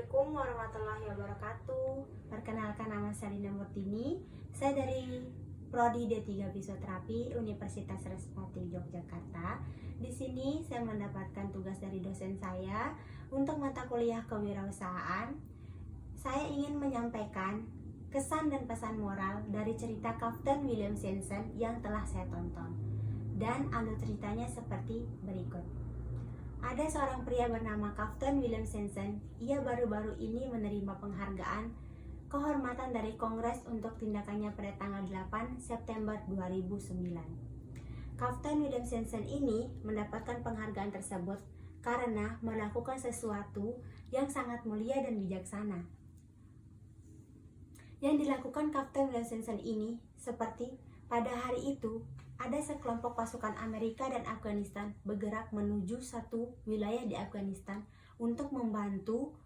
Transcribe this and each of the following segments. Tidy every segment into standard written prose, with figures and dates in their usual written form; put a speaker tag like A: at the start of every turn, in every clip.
A: Assalamualaikum warahmatullahi wabarakatuh. Perkenalkan, nama saya Dinda Murtini. Saya dari Prodi D3 Fisioterapi Universitas Respati Yogyakarta. Di sini saya mendapatkan tugas dari dosen saya untuk mata kuliah kewirausahaan. Saya ingin menyampaikan kesan dan pesan moral dari cerita Kapten William Simpson yang telah saya tonton. Dan alur ceritanya seperti berikut. Ada seorang pria bernama Kapten William Simpson. Ia baru-baru ini menerima penghargaan kehormatan dari Kongres untuk tindakannya pada tanggal 8 September 2009. Kapten William Simpson ini mendapatkan penghargaan tersebut karena melakukan sesuatu yang sangat mulia dan bijaksana. Yang dilakukan Kapten William Simpson ini seperti pada hari itu, ada sekelompok pasukan Amerika dan Afghanistan bergerak menuju satu wilayah di Afghanistan untuk membantu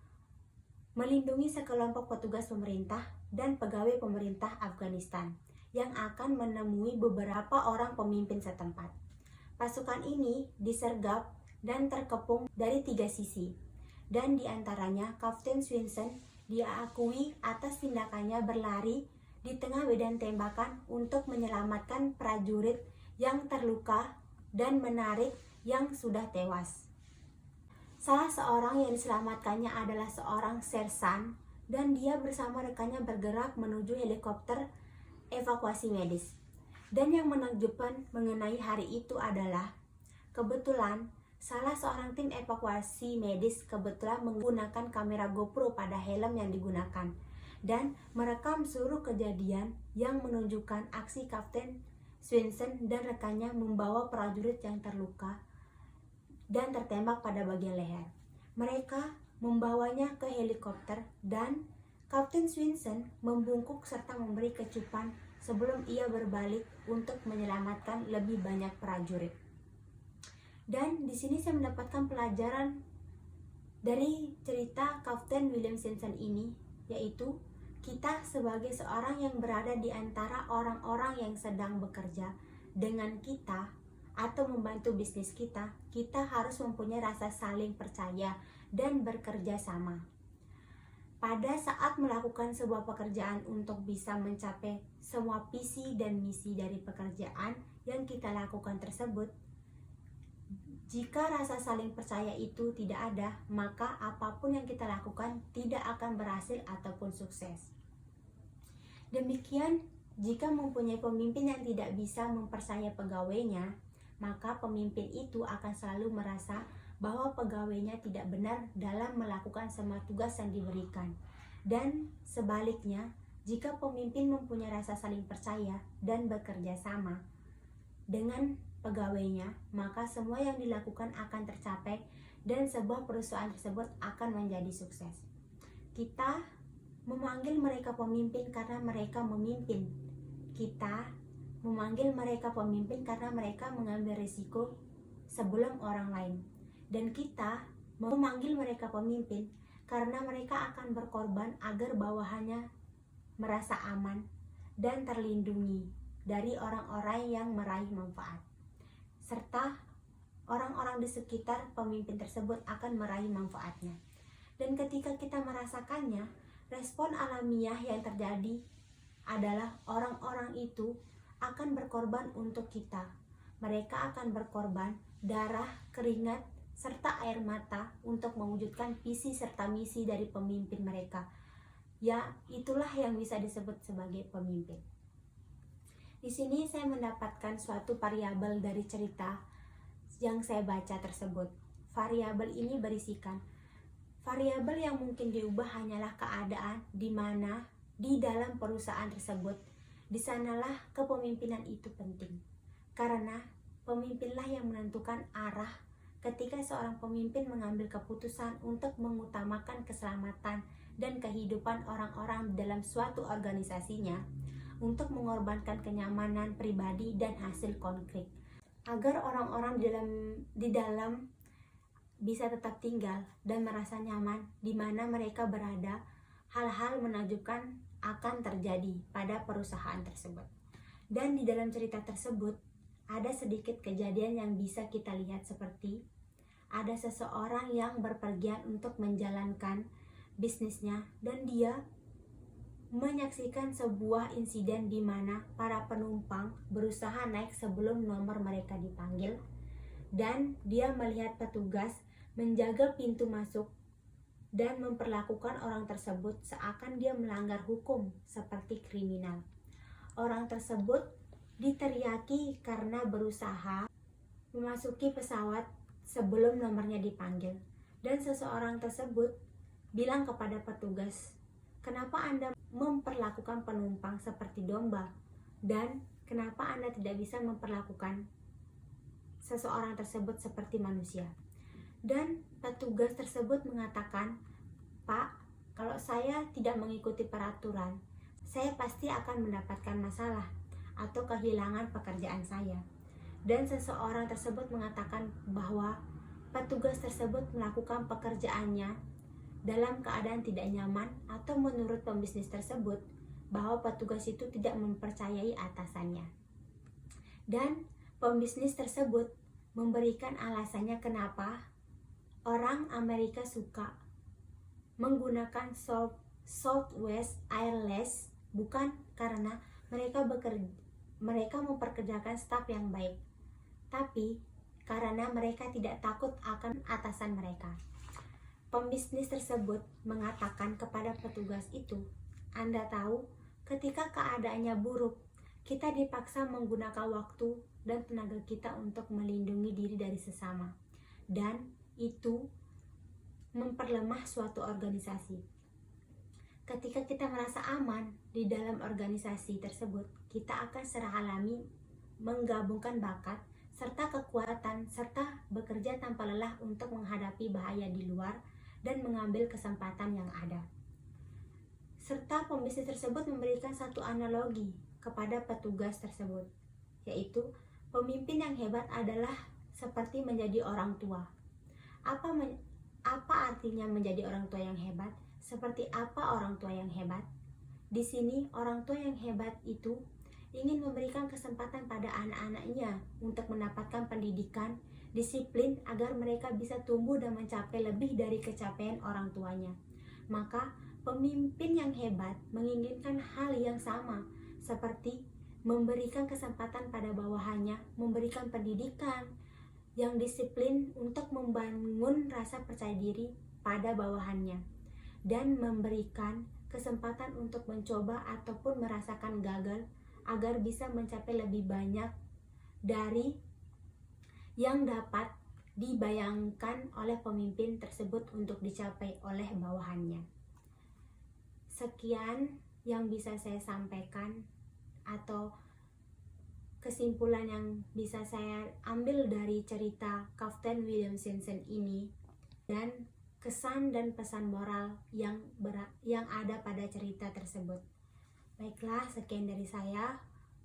A: melindungi sekelompok petugas pemerintah dan pegawai pemerintah Afghanistan yang akan menemui beberapa orang pemimpin setempat. Pasukan ini disergap dan terkepung dari 3 sisi, dan diantaranya Kapten Simpson diakui atas tindakannya berlari di tengah medan tembakan untuk menyelamatkan prajurit yang terluka dan menarik yang sudah tewas. Salah seorang yang diselamatkannya adalah seorang sersan, dan dia bersama rekannya bergerak menuju helikopter evakuasi medis. Dan yang menakjubkan mengenai hari itu adalah kebetulan salah seorang tim evakuasi medis kebetulan menggunakan kamera GoPro pada helm yang digunakan dan merekam seluruh kejadian yang menunjukkan aksi Kapten Simpson dan rekannya membawa prajurit yang terluka dan tertembak pada bagian leher. Mereka membawanya ke helikopter dan Kapten Simpson membungkuk serta memberi kecupan sebelum ia berbalik untuk menyelamatkan lebih banyak prajurit. Dan di sini saya mendapatkan pelajaran dari cerita Kapten William Simpson ini, yaitu kita sebagai seorang yang berada di antara orang-orang yang sedang bekerja dengan kita atau membantu bisnis kita, kita harus mempunyai rasa saling percaya dan bekerja sama. Pada saat melakukan sebuah pekerjaan untuk bisa mencapai semua visi dan misi dari pekerjaan yang kita lakukan tersebut, jika rasa saling percaya itu tidak ada, maka apapun yang kita lakukan tidak akan berhasil ataupun sukses. Demikian, jika mempunyai pemimpin yang tidak bisa mempercaya pegawainya, maka pemimpin itu akan selalu merasa bahwa pegawainya tidak benar dalam melakukan semua tugas yang diberikan. Dan sebaliknya, jika pemimpin mempunyai rasa saling percaya dan bekerja sama dengan pegawainya, maka semua yang dilakukan akan tercapai dan sebuah perusahaan tersebut akan menjadi sukses. Kita memanggil mereka pemimpin karena mereka memimpin. Kita memanggil mereka pemimpin karena mereka mengambil risiko sebelum orang lain. Dan kita memanggil mereka pemimpin karena mereka akan berkorban agar bawahannya merasa aman dan terlindungi dari orang-orang yang meraih manfaat. Serta orang-orang di sekitar pemimpin tersebut akan meraih manfaatnya. Dan ketika kita merasakannya, respon alamiah yang terjadi adalah orang-orang itu akan berkorban untuk kita. Mereka akan berkorban darah, keringat, serta air mata untuk mewujudkan visi serta misi dari pemimpin mereka. Ya, itulah yang bisa disebut sebagai pemimpin. Di sini saya mendapatkan suatu variabel dari cerita yang saya baca tersebut. Variabel ini berisikan variabel yang mungkin diubah hanyalah keadaan di mana di dalam perusahaan tersebut, di sanalah kepemimpinan itu penting. Karena pemimpinlah yang menentukan arah ketika seorang pemimpin mengambil keputusan untuk mengutamakan keselamatan dan kehidupan orang-orang dalam suatu organisasinya, untuk mengorbankan kenyamanan pribadi dan hasil konkret, agar orang-orang di dalam bisa tetap tinggal dan merasa nyaman di mana mereka berada. Hal-hal menakjubkan akan terjadi pada perusahaan tersebut. Dan di dalam cerita tersebut ada sedikit kejadian yang bisa kita lihat, seperti ada seseorang yang berpergian untuk menjalankan bisnisnya dan dia menyaksikan sebuah insiden di mana para penumpang berusaha naik sebelum nomor mereka dipanggil, dan dia melihat petugas menjaga pintu masuk dan memperlakukan orang tersebut seakan dia melanggar hukum seperti kriminal. Orang tersebut diteriaki karena berusaha memasuki pesawat sebelum nomornya dipanggil, dan seseorang tersebut bilang kepada petugas, "Kenapa Anda memperlakukan penumpang seperti domba? Dan kenapa Anda tidak bisa memperlakukan seseorang tersebut seperti manusia?" Dan petugas tersebut mengatakan, "Pak, kalau saya tidak mengikuti peraturan, saya pasti akan mendapatkan masalah atau kehilangan pekerjaan saya." Dan seseorang tersebut mengatakan bahwa petugas tersebut melakukan pekerjaannya dalam keadaan tidak nyaman, atau menurut pembisnis tersebut bahwa petugas itu tidak mempercayai atasannya. Dan pembisnis tersebut memberikan alasannya kenapa orang Amerika suka menggunakan Southwest Airlines bukan karena mereka memperkerjakan staf yang baik, tapi karena mereka tidak takut akan atasan mereka. Pembisnis tersebut mengatakan kepada petugas itu, "Anda tahu, ketika keadaannya buruk, kita dipaksa menggunakan waktu dan tenaga kita untuk melindungi diri dari sesama, dan itu memperlemah suatu organisasi. Ketika kita merasa aman di dalam organisasi tersebut, kita akan secara alami menggabungkan bakat serta kekuatan serta bekerja tanpa lelah untuk menghadapi bahaya di luar dan mengambil kesempatan yang ada." Serta pembisnis tersebut memberikan satu analogi kepada petugas tersebut, yaitu pemimpin yang hebat adalah seperti menjadi orang tua. Apa artinya menjadi orang tua yang hebat? Seperti apa orang tua yang hebat? Di sini orang tua yang hebat itu ingin memberikan kesempatan pada anak-anaknya untuk mendapatkan pendidikan, disiplin agar mereka bisa tumbuh dan mencapai lebih dari capaian orang tuanya. Maka pemimpin yang hebat menginginkan hal yang sama, seperti memberikan kesempatan pada bawahannya, memberikan pendidikan yang disiplin untuk membangun rasa percaya diri pada bawahannya, dan memberikan kesempatan untuk mencoba ataupun merasakan gagal agar bisa mencapai lebih banyak dari yang dapat dibayangkan oleh pemimpin tersebut untuk dicapai oleh bawahannya. Sekian yang bisa saya sampaikan, atau kesimpulan yang bisa saya ambil dari cerita Captain William Simpson ini, dan kesan dan pesan moral yang ada pada cerita tersebut. Baiklah, sekian dari saya.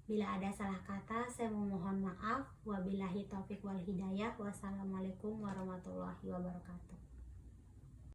A: Bila ada salah kata, saya memohon maaf. Wabillahi taufiq wal hidayah. Wassalamualaikum warahmatullahi wabarakatuh.